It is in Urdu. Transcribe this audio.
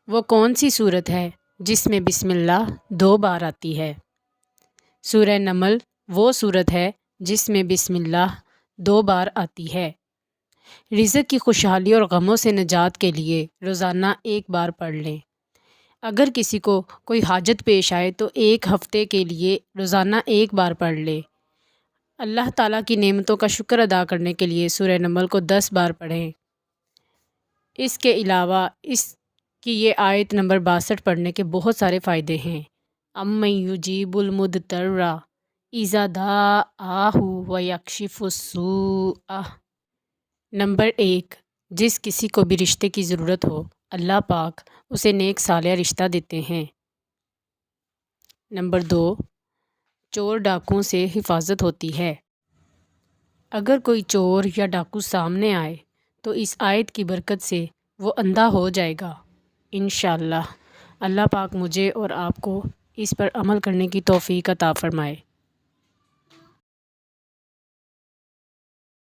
وہ کون سی صورت ہے جس میں بسم اللہ 2 بار آتی ہے؟ سورہ نمل وہ صورت ہے جس میں بسم اللہ 2 بار آتی ہے۔ رزق کی خوشحالی اور غموں سے نجات کے لیے روزانہ 1 بار پڑھ لیں۔ اگر کسی کو کوئی حاجت پیش آئے تو 1 ہفتے کے لیے روزانہ 1 بار پڑھ لے۔ اللہ تعالیٰ کی نعمتوں کا شکر ادا کرنے کے لیے سورہ نمل کو 10 بار پڑھیں۔ اس کے علاوہ اس کی یہ آیت نمبر 62 پڑھنے کے بہت سارے فائدے ہیں۔ امن یجیب المدتر اذا دعاہ ویکشف السوء۔ نمبر 1، جس کسی کو بھی رشتے کی ضرورت ہو اللہ پاک اسے نیک صالح رشتہ دیتے ہیں۔ نمبر 2، چور ڈاکوں سے حفاظت ہوتی ہے۔ اگر کوئی چور یا ڈاکو سامنے آئے تو اس آیت کی برکت سے وہ اندھا ہو جائے گا انشاءاللہ۔ اللہ پاک مجھے اور آپ کو اس پر عمل کرنے کی توفیق عطا فرمائے۔